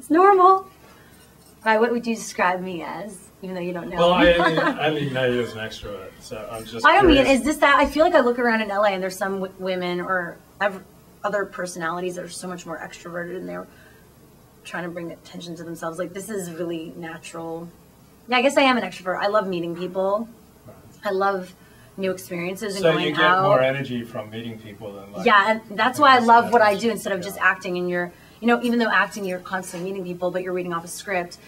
It's normal. Right, what would you describe me as, even though you don't know? Well, I mean, know you as an extrovert, so I'm just I don't curious. mean, is this that? I feel like I look around in LA and there's some women or other personalities that are so much more extroverted and they're trying to bring attention to themselves. Like, this is really natural. Yeah, I guess I am an extrovert. I love meeting people. Right. I love new experiences and so going you get out. more energy from meeting people than like... Yeah, and that's why I love what I do instead of just acting. And you're, you know, even though acting, you're constantly meeting people, but you're reading off a script.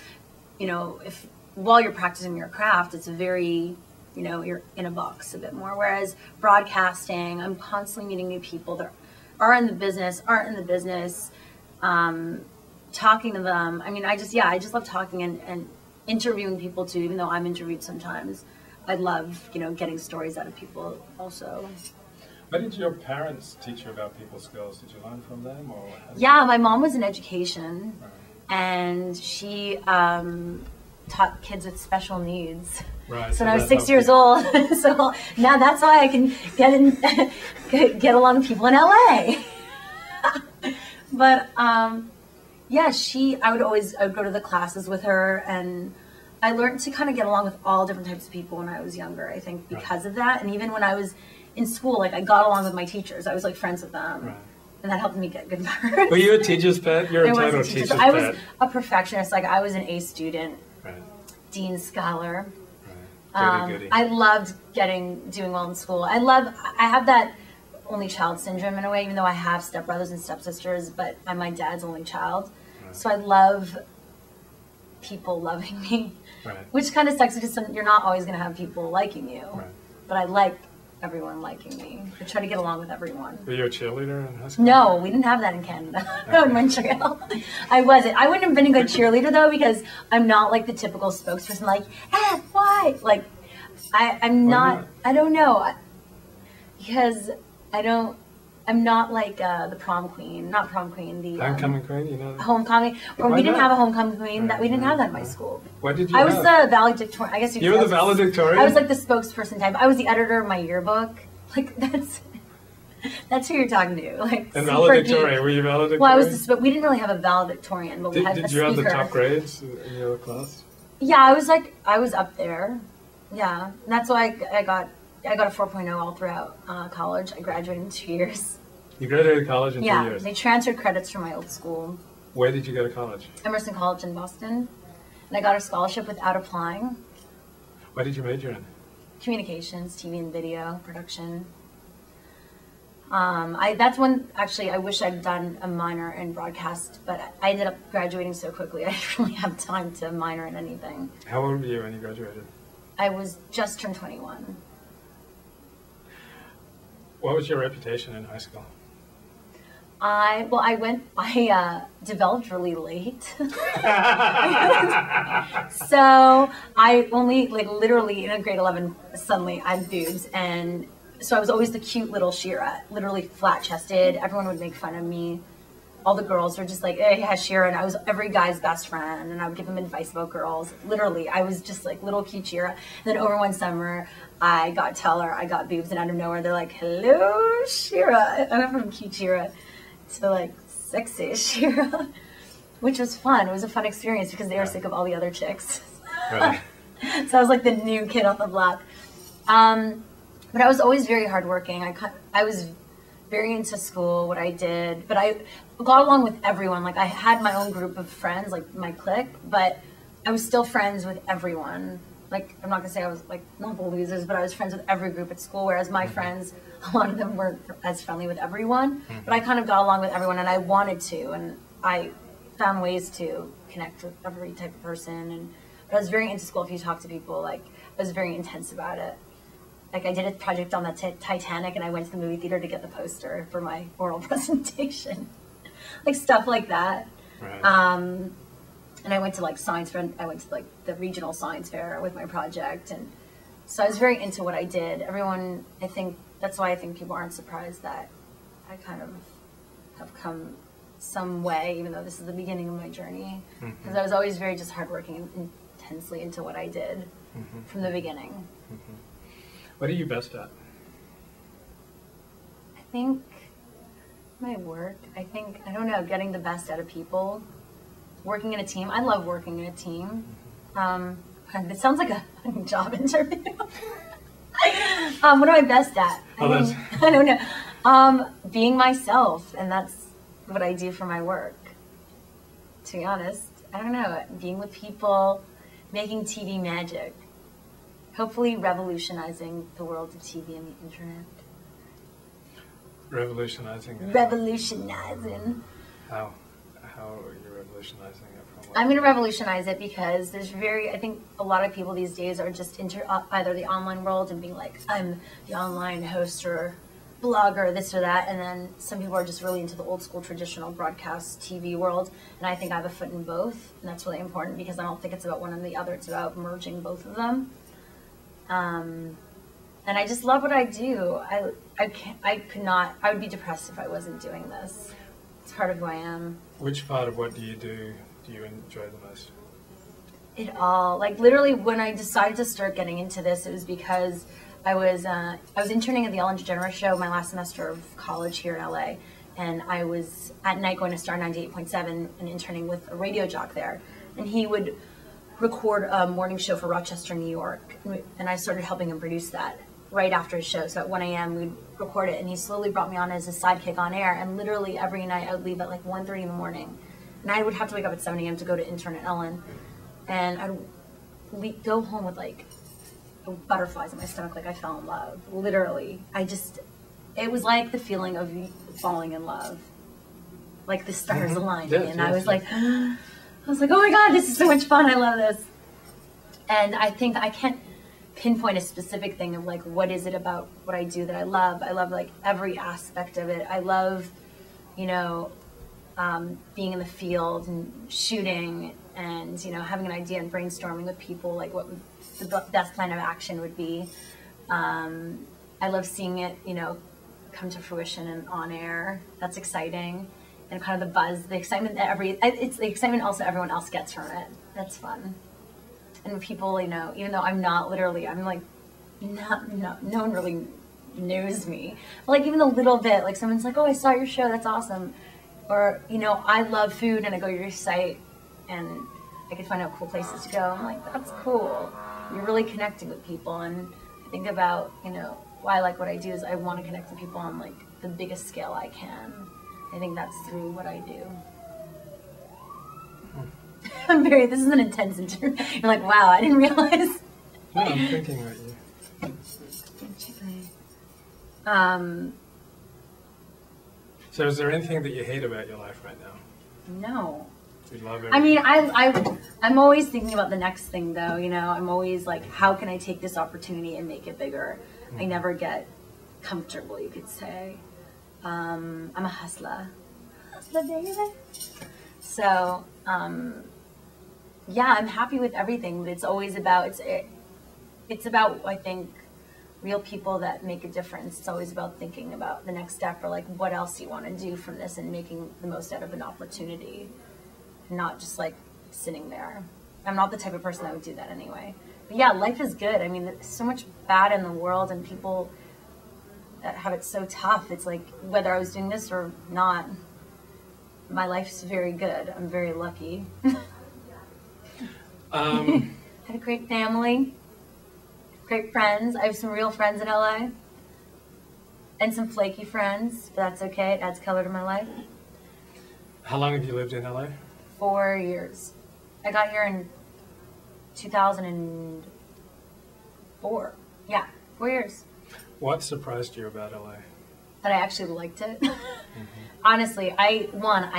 You know, if while you're practicing your craft, it's very, you know, you're in a box a bit more. Whereas broadcasting, I'm constantly meeting new people that are in the business, aren't in the business, talking to them. I mean, I just love talking and interviewing people too, even though I'm interviewed sometimes. I love, you know, getting stories out of people also. What did your parents teach you about people skills? Did you learn from them? Or Yeah, my mom was in education. Right. And she taught kids with special needs. Right, so when I was 6 years old, so now that's why I can get along with people in LA. But yeah, I would go to the classes with her, and I learned to kind of get along with all different types of people when I was younger. I think because of that, and even when I was in school, like I got along with my teachers. I was like friends with them. Right. And that helped me get good marks. Were you a teacher's pet? You're entitled to teacher's pet. I was a perfectionist. Like, I was an A student, right. Dean Scholar. Right. Goody. I loved doing well in school. I have that only child syndrome in a way, even though I have stepbrothers and stepsisters, but I'm my dad's only child. Right. So I love people loving me, right. Which kind of sucks because you're not always going to have people liking you. Right. But I like everyone liking me. I try to get along with everyone. Were you a cheerleader in high school? No, we didn't have that in Canada. No, in Montreal. I wasn't. I wouldn't have been a good cheerleader though, because I'm not like the typical spokesperson, like, why? Like, I'm not. I don't know. Because I'm not like the prom queen. Not prom queen. The homecoming queen. You know. Homecoming. Or we didn't have a homecoming queen. That we didn't have that in my school. What did you? I was the valedictorian. I guess you were the valedictorian. I was like the spokesperson type. I was the editor of my yearbook. Like that's who you're talking to. Like, and valedictorian. Were you valedictorian? Well, I was but we didn't really have a valedictorian, but we had a speaker. Did you have the top grades in your class? Yeah, I was up there. Yeah, and that's why I got a 4.0 all throughout college. I graduated in 2 years. You graduated college in 2 years? Yeah, they transferred credits from my old school. Where did you go to college? Emerson College in Boston. And I got a scholarship without applying. What did you major in? Communications, TV and video, production. That's when, actually, I wish I'd done a minor in broadcast, but I ended up graduating so quickly, I didn't really have time to minor in anything. How old were you when you graduated? I was just turned 21. What was your reputation in high school? I developed really late. So I only, like, literally in grade 11, suddenly I had boobs, and so I was always the cute little Shira, literally flat-chested. Everyone would make fun of me. All the girls were just like, hey, yeah, Shira, and I was every guy's best friend, and I would give them advice about girls. Literally, I was just like little cute Shira. Then over one summer, I got boobs, and out of nowhere, they're like, hello, Shira. I went from cute Shira to like sexy Shira, which was fun. It was a fun experience because they were sick of all the other chicks. Right. So I was like the new kid on the block. But I was always very hardworking. I was very into school, what I did, but I got along with everyone. Like, I had my own group of friends, like my clique, but I was still friends with everyone. Like, I'm not gonna say I was like not the losers, but I was friends with every group at school, whereas my friends, a lot of them weren't as friendly with everyone, but I kind of got along with everyone, and I wanted to, and I found ways to connect with every type of person. But I was very into school. If you talk to people, like, I was very intense about it. Like, I did a project on the Titanic, and I went to the movie theater to get the poster for my oral presentation. Like, stuff like that. Right. And I went to, like, science fair. I went to, like, the regional science fair with my project. And so I was very into what I did. Everyone, I think, that's why I think people aren't surprised that I kind of have come some way, even though this is the beginning of my journey. Because I was always very just hardworking and intensely into what I did from the beginning. What are you best at? I think my work. I don't know, getting the best out of people. working in a team. I love working in a team. It sounds like a job interview. What am I best at? I don't know. Being myself, and that's what I do for my work. To be honest, I don't know. Being with people, making TV magic. Hopefully revolutionizing the world of TV and the internet. Revolutionizing it. Revolutionizing. How are you revolutionizing it? I'm going to revolutionize it because I think a lot of people these days are just either the online world and being like, I'm the online host or blogger, this or that, and then some people are just really into the old school traditional broadcast TV world, and I think I have a foot in both, and that's really important because I don't think it's about one or the other, it's about merging both of them. And I just love what I do. I would be depressed if I wasn't doing this. It's part of who I am. Which part of what do you enjoy the most? It all. Like literally when I decided to start getting into this, it was because I was interning at the Ellen DeGeneres show my last semester of college here in LA. And I was at night going to Star 98.7 and interning with a radio jock there. And he would record a morning show for Rochester, New York. And I started helping him produce that right after his show. So at 1 a.m. we'd record it, and he slowly brought me on as a sidekick on air. And literally every night I would leave at like 1:30 in the morning. And I would have to wake up at 7 a.m. to go to intern at Ellen. And I'd go home with like butterflies in my stomach, like I fell in love. Literally. It was like the feeling of falling in love. Like the stars aligned. And I was like, oh my God, this is so much fun. I love this. And I think I can't pinpoint a specific thing of like, what is it about what I do that I love? I love like every aspect of it. I love, being in the field and shooting and, having an idea and brainstorming with people, like what the best plan of action would be. I love seeing it, come to fruition and on air. That's exciting. And kind of the buzz, the excitement it's the excitement also everyone else gets from it. That's fun. And when people, even though I'm not literally, I'm like, no one really knows me. But like even a little bit, like someone's like, oh, I saw your show, that's awesome. Or, I love food and I go to your site and I can find out cool places to go. I'm like, that's cool. You're really connecting with people. And I think about, why I like what I do is I want to connect with people on like the biggest scale I can. I think that's through what I do. This is an intense interview. You're like, wow, I didn't realize. No, I'm thinking about you. So is there anything that you hate about your life right now? No. You love it? I mean, I'm always thinking about the next thing though, I'm always like, how can I take this opportunity and make it bigger? I never get comfortable, you could say. I'm a hustler. Hustler, baby. So, yeah, I'm happy with everything, but it's always about, it's about, I think, real people that make a difference. It's always about thinking about the next step or like what else you want to do from this and making the most out of an opportunity, not just like sitting there. I'm not the type of person that would do that anyway. But yeah, life is good. I mean, there's so much bad in the world and people that have it so tough. It's like whether I was doing this or not, my life's very good. I'm very lucky. Had a great family, great friends. I have some real friends in LA and some flaky friends, but that's okay. It adds color to my life. How long have you lived in LA? 4 years. I got here in 2004. Yeah, 4 years. What surprised you about LA? That I actually liked it. Honestly, I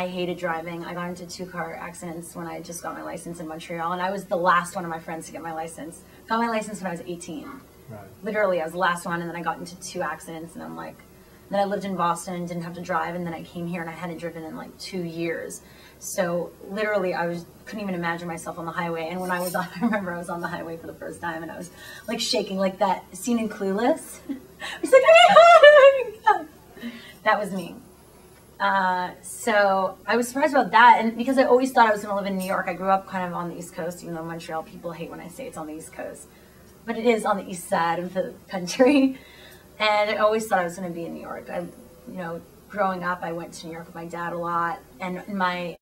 hated driving. I got into 2 car accidents when I just got my license in Montreal, and I was the last one of my friends to get my license. Got my license when I was 18. Right. Literally, I was the last one, and then I got into 2 accidents, and I'm like, then I lived in Boston and didn't have to drive, and then I came here and I hadn't driven in like 2 years. So literally, couldn't even imagine myself on the highway. And when I remember I was on the highway for the first time, and I was like shaking, like that scene in Clueless. I was like, oh, that was me. So I was surprised about that, and because I always thought I was going to live in New York. I grew up kind of on the East Coast, even though Montreal people hate when I say it's on the East Coast, but it is on the east side of the country. And I always thought I was going to be in New York. Growing up, I went to New York with my dad a lot, and my